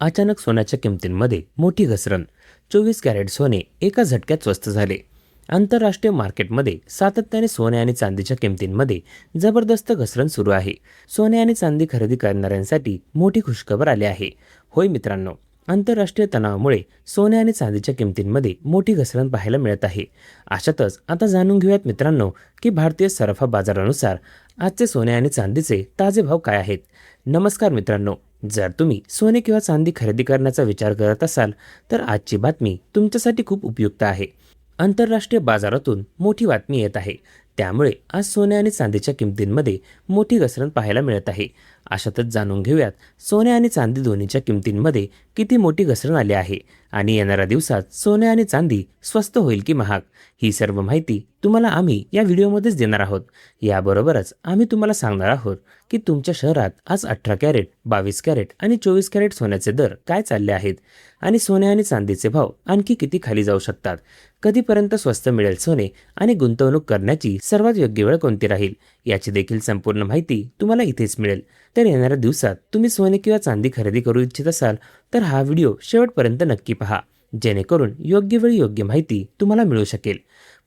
अचानक सोन्याच्या किमतींमध्ये मोठी घसरण. 24 कॅरेट सोने एका झटक्यात स्वस्त झाले. आंतरराष्ट्रीय मार्केटमध्ये सातत्याने सोने आणि चांदीच्या किमतींमध्ये जबरदस्त घसरण सुरू आहे. सोने आणि चांदी खरेदी करणाऱ्यांसाठी मोठी खुशखबर आली आहे. होय मित्रांनो, आंतरराष्ट्रीय तणावामुळे सोने आणि चांदीच्या किमतींमध्ये मोठी घसरण पाहायला मिळत आहे. अशातच आता जाणून घेऊयात मित्रांनो की भारतीय सराफा बाजारानुसार आजचे सोने आणि चांदीचे ताजे भाव काय आहेत. नमस्कार मित्रांनो, जर तुम्ही सोने किंवा चांदी खरेदी करण्याचा विचार करत असाल तर आजची बातमी तुमच्यासाठी खूप उपयुक्त आहे. आंतरराष्ट्रीय बाजारातून मोठी बातमी येत आहे, त्यामुळे आज सोने आणि चांदीच्या किमतींमध्ये मोठी घसरण पाहायला मिळत आहे. अशातच जाणून घेऊयात सोने आणि चांदी दोन्हीच्या किमतींमध्ये किती मोठी घसरण आली आहे आणि येणाऱ्या दिवसात सोने आणि चांदी स्वस्त होईल की महाग, ही सर्व माहिती तुम्हाला आम्ही या व्हिडिओमध्येच देणार आहोत. याबरोबरच आम्ही तुम्हाला सांगणार आहोत की तुमच्या शहरात आज 18 कॅरेट, 22 कॅरेट आणि 24 कॅरेट सोन्याचे दर काय चालले आहेत आणि सोने आणि चांदीचे भाव आणखी किती खाली जाऊ शकतात. कधीपर्यंत स्वस्त मिळेल सोने आणि गुंतवणूक करण्याची सर्वात योग्य वेळ कोणती राहील याची देखील संपूर्ण माहिती तुम्हाला इथेच मिळेल. तर येणाऱ्या दिवसात तुम्ही सोने किंवा चांदी खरेदी करू इच्छित असाल तर हा व्हिडिओ शेवटपर्यंत नक्की पहा, जेणेकरून योग्य वेळी योग्य माहिती तुम्हाला मिळू शकेल.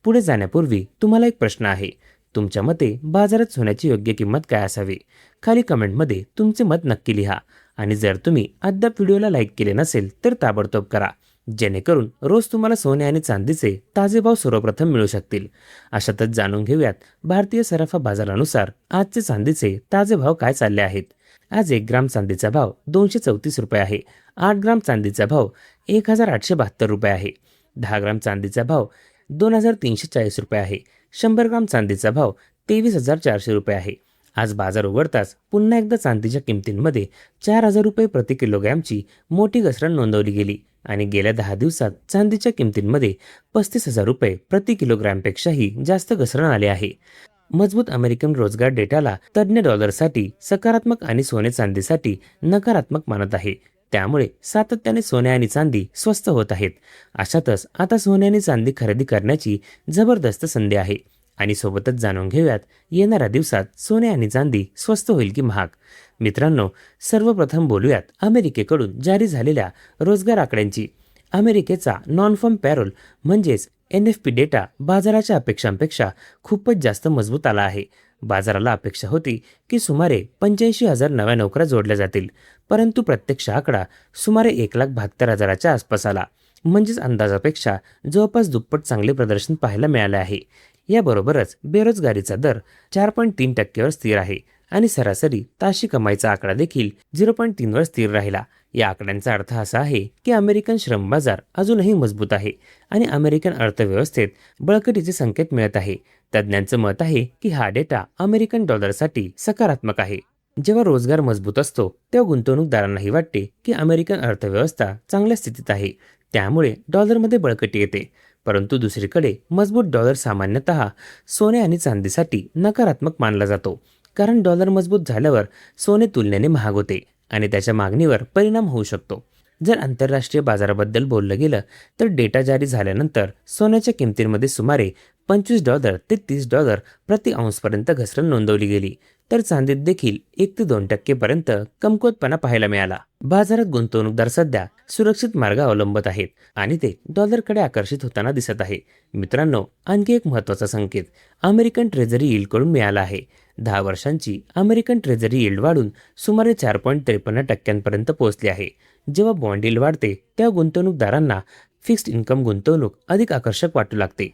पुढे जाण्यापूर्वी तुम्हाला एक प्रश्न आहे. तुमच्या मते बाजारात सोन्याची योग्य किंमत काय असावी? खाली कमेंटमध्ये तुमचे मत नक्की लिहा आणि जर तुम्ही अद्याप व्हिडिओला लाईक केले नसेल तर ताबडतोब करा, जेणेकरून रोज तुम्हाला सोने आणि चांदीचे ताजे भाव सर्वप्रथम मिळू शकतील. अशातच जाणून घेऊयात भारतीय सराफा बाजारानुसार आजचे चांदीचे ताजे भाव काय चालले आहेत. आज 1 ग्राम चांदीचा भाव 234 रुपये आहे. 8 ग्राम चांदीचा भाव 1872 रुपये आहे. 10 ग्राम चांदीचा भाव 2340 रुपये आहे. 100 ग्राम चांदीचा भाव 23,400 रुपये आहे. आज बाजार उघडताच पुन्हा एकदा चांदीच्या किमतींमध्ये 4,000 रुपये प्रति किलोग्रॅमची मोठी घसरण नोंदवली गेली आणि गेल्या 10 दिवसात चांदीच्या किमतींमध्ये 35,000 रुपये प्रति किलोग्रॅमपेक्षाही जास्त घसरण आले आहे. मजबूत अमेरिकन रोजगार डेटाला तज्ज्ञ डॉलरसाठी सकारात्मक आणि सोने चांदीसाठी नकारात्मक मानत आहे. त्यामुळे सातत्याने सोने आणि चांदी स्वस्त होत आहेत. अशातच आता सोने आणि चांदी खरेदी करण्याची जबरदस्त संधी आहे आणि सोबतच जाणून घेऊयात येणाऱ्या दिवसात सोने आणि चांदी स्वस्त होईल की महाग. मित्रांनो, सर्वप्रथम बोलूयात अमेरिकेकडून जारी झालेल्या रोजगार आकड्यांची. अमेरिकेचा नॉन फर्म पॅरोल म्हणजेच NFP डेटा बाजाराच्या अपेक्षांपेक्षा खूपच जास्त मजबूत आला आहे. बाजाराला अपेक्षा होती की सुमारे 85,000 नव्या नोकऱ्या जोडल्या जातील, परंतु प्रत्यक्ष आकडा सुमारे 1,72,000च्या आसपास आला. म्हणजेच अंदाजापेक्षा जवळपास दुप्पट चांगले प्रदर्शन पाहायला मिळाले आहे. याबरोबरच बेरोजगारीचा दर 4.3% स्थिर आहे आणि सरासरी ताशी कमाईचा आकडा देखील 0.3 स्थिर राहिला. या आकड्यांचा अर्थ असा आहे की अमेरिकन श्रम बाजार अजूनही मजबूत आहे आणि अमेरिकन अर्थव्यवस्थेत बळकटीचे संकेत मिळत आहे. तज्ज्ञांचं मत आहे की हा डेटा अमेरिकन डॉलरसाठी सकारात्मक आहे. जेव्हा रोजगार मजबूत असतो तेव्हा गुंतवणूकदारांनाही वाटते की अमेरिकन अर्थव्यवस्था चांगल्या स्थितीत आहे, त्यामुळे डॉलरमध्ये बळकटी येते. परंतु दुसरीकडे मजबूत डॉलर सामान्यतः सोने आणि चांदीसाठी नकारात्मक मानला जातो, कारण डॉलर मजबूत झाल्यावर सोने तुलनेने महाग होते आणि त्याच्या मागणीवर परिणाम होऊ शकतो. जर आंतरराष्ट्रीय बाजाराबद्दल बोललं गेलं तर डेटा जारी झाल्यानंतर सोन्याच्या किमतींमध्ये सुमारे $25 ते $30 प्रति औंसपर्यंत घसरण नोंदवली गेली, तर चांदीत देखील 1 ते 2% पर्यंत कमकुवतपणा पाहायला मिळाला. बाजारात गुंतवणूकदार सध्या सुरक्षित मार्ग अवलंबत आहेत आणि ते डॉलरकडे आकर्षित होताना दिसत आहे. मित्रांनो, आणखी एक महत्त्वाचा संकेत अमेरिकन ट्रेझरी यील्डकडून मिळाला आहे. 10 वर्षांची अमेरिकन ट्रेझरी यील्ड वाढून सुमारे 4.53% पोहोचली आहे. जेव्हा बॉन्ड यील्ड वाढते तेव्हा गुंतवणूकदारांना फिक्स्ड इन्कम गुंतवणूक अधिक आकर्षक वाटू लागते.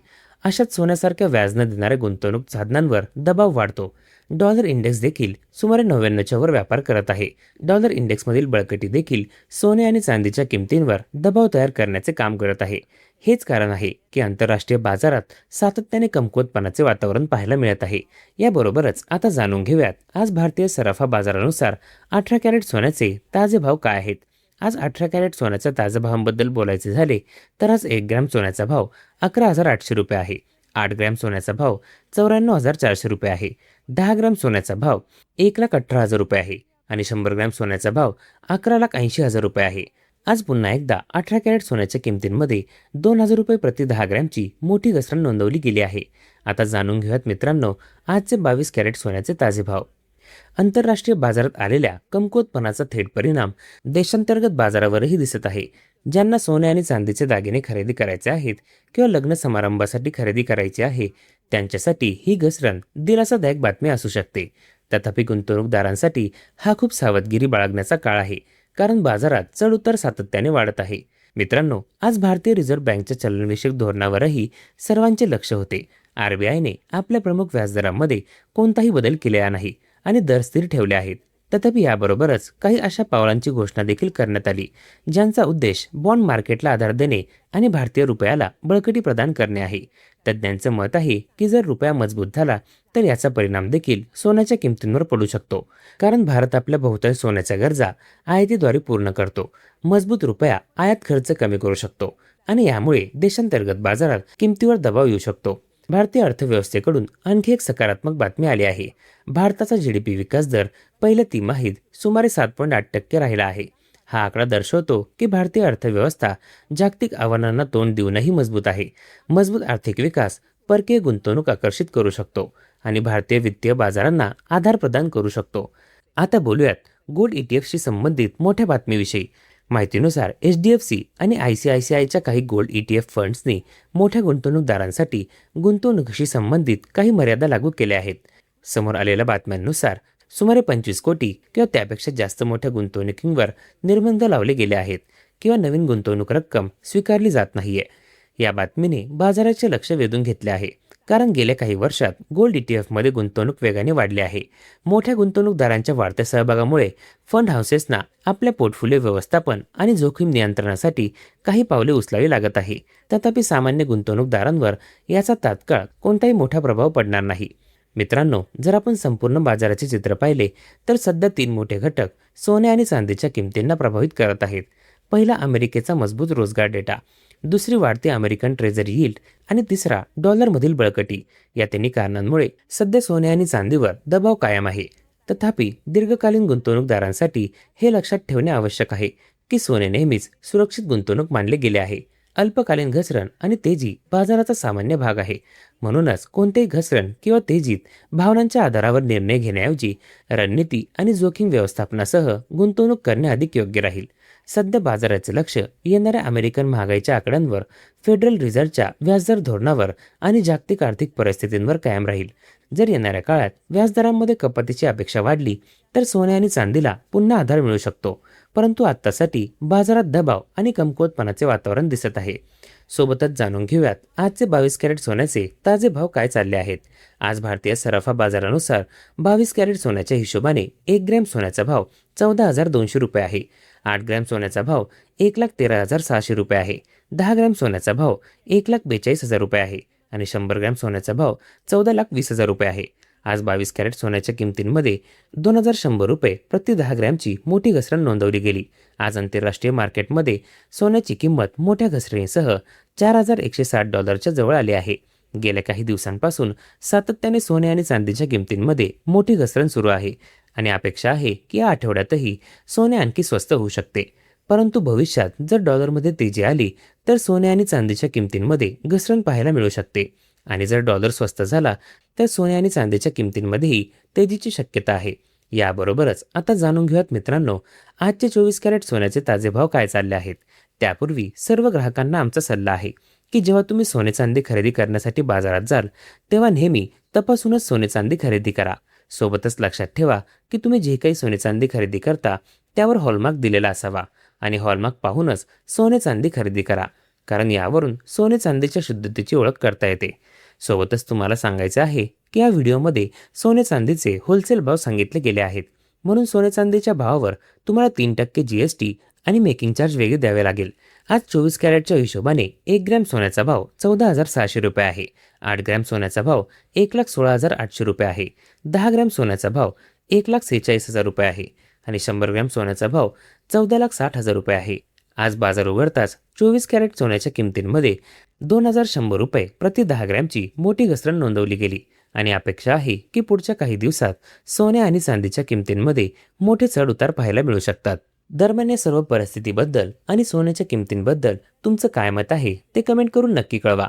अशाच सोन्यासारख्या व्याज न देणाऱ्या गुंतवणूक साधनांवर दबाव वाढतो. डॉलर इंडेक्स देखील सुमारे 99च्या वर व्यापार करत आहे. डॉलर इंडेक्समधील बळकटी देखील सोने आणि चांदीच्या किमतींवर दबाव तयार करण्याचे काम करत आहे. हेच कारण आहे की आंतरराष्ट्रीय बाजारात सातत्याने कमकुवतपणाचे वातावरण पाहायला मिळत आहे. याबरोबरच आता जाणून घेऊयात आज भारतीय सराफा बाजारानुसार 18 कॅरेट सोन्याचे ताजे भाव काय आहेत. आज 18 कॅरेट सोन्याच्या ताज्या भावांबद्दल बोलायचे झाले तर आज 1 ग्रॅम सोन्याचा भाव 11,800 रुपये आहे. 8 ग्रॅम सोन्याचा भाव 94,400 रुपये आहे. 10 ग्रॅम सोन्याचा भाव 1,18,000 रुपये आहे आणि 100 ग्रॅम सोन्याचा भाव 11,80,000 रुपये आहे. आज पुन्हा एकदा 18 कॅरेट सोन्याच्या किमतींमध्ये 2,000 रुपये प्रति 10 ग्रॅमची मोठी घसरण नोंदवली गेली आहे. आता जाणून घेऊयात मित्रांनो आजचे 22 कॅरेट सोन्याचे ताजे भाव. आंतरराष्ट्रीय बाजारात आलेल्या कमकुवतपणाचा थेट परिणाम देशांतर्गत बाजारावरही दिसत आहे. ज्यांना सोने आणि चांदीचे दागिने खरेदी करायचे आहेत किंवा लग्न समारंभासाठी खरेदी करायची आहे, त्यांच्यासाठी ही घसरण दिलासादायक बातमी असू शकते. तथापि गुंतवणूकदारांसाठी हा खूप सावधगिरी बाळगण्याचा काळ आहे, कारण बाजारात चढ-उतार सातत्याने वाढत आहे. मित्रांनो, आज भारतीय रिझर्व्ह बँकच्या चलनविषयक धोरणावरही सर्वांचे लक्ष होते. आरबीआयने आपल्या प्रमुख व्याजदरामध्ये कोणताही बदल केलेला नाही आणि दर स्थिर ठेवले आहेत. तथापि याबरोबरच काही अशा पावलांची घोषणा देखील करण्यात आली, ज्यांचा उद्देश बॉन्ड मार्केटला आधार देणे आणि भारतीय रुपयाला बळकटी प्रदान करणे आहे. तज्ज्ञांचं मत आहे की जर रुपया मजबूत झाला तर याचा परिणाम देखील सोन्याच्या किमतींवर पडू शकतो, कारण भारत आपल्या बहुतांश सोन्याच्या गरजा आयातीद्वारे पूर्ण करतो. मजबूत रुपया आयात खर्च कमी करू शकतो आणि यामुळे देशांतर्गत बाजारात किमतीवर दबाव येऊ शकतो. भारतीय अर्थव्यवस्थेकडून आणखी एक सकारात्मक बातमी आली आहे. भारताचा जीडीपी विकास दर पहिल्या तिमाहीत सुमारे 7.8% राहिला आहे. हा आकडा दर्शवतो की भारतीय अर्थव्यवस्था जागतिक आव्हानांना तोंड देऊनही मजबूत आहे. मजबूत आर्थिक विकास परकीय गुंतवणूक आकर्षित करू शकतो आणि भारतीय वित्तीय बाजारांना आधार प्रदान करू शकतो. आता बोलूयात गोल्ड ETFशी संबंधित मोठ्या बातमीविषयी. माहितीनुसार HDFC आणि ICICIच्या काही गोल्ड ETF फंड्सनी मोठ्या गुंतवणूकदारांसाठी गुंतवणुकीशी संबंधित काही मर्यादा लागू केल्या आहेत. समोर आलेल्या बातम्यांनुसार सुमारे 25 कोटी किंवा त्यापेक्षा जास्त मोठ्या गुंतवणुकींवर निर्बंध लावले गेले आहेत किंवा नवीन गुंतवणूक रक्कम स्वीकारली जात नाहीये. या बातमीने बाजाराचे लक्ष वेधून घेतले आहे, कारण गेल्या काही वर्षात गोल्ड ETFमध्ये गुंतवणूक वेगाने वाढली आहे. मोठ्या गुंतवणूकदारांच्या वाढत्या सहभागामुळे फंड हाऊसेसना आपल्या पोर्टफोलिओ व्यवस्थापन आणि जोखीम नियंत्रणासाठी काही पावले उचलावी लागत आहे. तथापि सामान्य गुंतवणूकदारांवर याचा तात्काळ कोणताही मोठा प्रभाव पडणार नाही. मित्रांनो, जर आपण संपूर्ण बाजाराचे चित्र पाहिले तर सध्या 3 मोठे घटक सोने आणि चांदीच्या किमतींना प्रभावित करत आहेत. पहिला अमेरिकेचा मजबूत रोजगार डेटा, दुसरी वाढती अमेरिकन ट्रेझरी यील्ड आणि तिसरा डॉलरमधील बळकटी. या तिन्ही कारणांमुळे सध्या सोने आणि चांदीवर दबाव कायम आहे. तथापि दीर्घकालीन गुंतवणूकदारांसाठी हे लक्षात ठेवणे आवश्यक आहे की सोने नेहमीच सुरक्षित गुंतवणूक मानले गेले आहे. अल्पकालीन घसरण आणि तेजी बाजाराचा सामान्य भाग आहे. म्हणूनच कोणतेही घसरण किंवा तेजीत भावनांच्या आधारावर निर्णय घेण्याऐवजी रणनीती आणि जोखीम व्यवस्थापनासह गुंतवणूक करणे अधिक योग्य राहील. सध्या बाजाराचे लक्ष येणाऱ्या अमेरिकन महागाईच्या आकड्यांवर, फेडरल रिझर्व्हच्या व्याजदर धोरणावर आणि जागतिक आर्थिक परिस्थितींवर कायम राहील. जर येणाऱ्या काळात व्याजदरांमध्ये कपातीची अपेक्षा वाढली तर सोने आणि चांदीला पुन्हा आधार मिळू शकतो. परंतु आत्तासाठी बाजारात दबाव आणि कमकुवतपणाचे वातावरण दिसत आहे. सोबतच जाणून घेऊयात आजचे 22 कॅरेट सोन्याचे ताजे भाव काय चालले आहेत. आज भारतीय सराफा बाजारानुसार 22 कॅरेट सोन्याच्या हिशोबाने 1 ग्रॅम सोन्याचा भाव 14,200 रुपये आहे. 8 ग्रॅम सोन्याचा भाव 1,13,600 रुपये आहे. 10 ग्रॅम सोन्याचा भाव 1,42,000 रुपये आहे आणि 100 ग्रॅम सोन्याचा भाव 14,20,000 रुपये आहे. आज 22 कॅरेट सोन्याच्या किमतींमध्ये 2,100 रुपये प्रति 10 ग्रॅमची मोठी घसरण नोंदवली गेली. आज आंतरराष्ट्रीय मार्केटमध्ये सोन्याची किंमत मोठ्या घसरणीसह $4,160 जवळ आली आहे. गेल्या काही दिवसांपासून सातत्याने सोने आणि चांदीच्या किमतींमध्ये मोठी घसरण सुरू आहे आणि अपेक्षा आहे की या आठवड्यातही सोने आणखी स्वस्त होऊ शकते. परंतु भविष्यात जर डॉलरमध्ये तेजी आली तर सोने आणि चांदीच्या किमतींमध्ये घसरण पाहायला मिळू शकते आणि जर डॉलर स्वस्त झाला तर सोने आणि चांदीच्या किमतींमध्येही तेजीची शक्यता आहे. याबरोबरच आता जाणून घेऊयात मित्रांनो, आजचे 24 कॅरेट सोन्याचे ताजे भाव काय चालले आहेत. त्यापूर्वी सर्व ग्राहकांना आमचा सल्ला आहे की जेव्हा तुम्ही सोने चांदी खरेदी करण्यासाठी बाजारात जाल तेव्हा नेहमी तपासूनच सोने चांदी खरेदी करा. सोबतच लक्षात ठेवा की तुम्ही जे काही सोने चांदी खरेदी करता त्यावर हॉलमार्क दिलेला असावा आणि हॉलमार्क पाहूनच सोने चांदी खरेदी करा, कारण यावरून सोने चांदीच्या शुद्धतेची ओळख करता येते. सोबतच तुम्हाला सांगायचे आहे की या व्हिडिओमध्ये सोने चांदीचे होलसेल भाव सांगितले गेले आहेत, म्हणून सोने चांदीच्या भावावर तुम्हाला 3% GST आणि मेकिंग चार्ज वेगळे द्यावे लागेल. आज 24 कॅरेटच्या हिशोबाने 1 ग्रॅम सोन्याचा भाव 14,600 रुपये आहे. 8 ग्रॅम सोन्याचा भाव 1,16,800 रुपये आहे. 10 ग्रॅम सोन्याचा भाव 1,46,000 रुपये आहे आणि 100 ग्रॅम सोन्याचा भाव 14,60,000 रुपये आहे. आज बाजार उघडताच 24 कॅरेट सोन्याच्या किमतींमध्ये 2,100 रुपये प्रति 10 ग्रॅमची मोठी घसरण नोंदवली गेली आणि अपेक्षा आहे की पुढच्या काही दिवसात सोने आणि चांदीच्या किमतींमध्ये मोठे चढ उतार पाहायला मिळू शकतात. दरम्यान या सर्व परिस्थितीबद्दल आणि सोन्याच्या किमतींबद्दल तुमचं काय मत आहे ते कमेंट करून नक्की कळवा.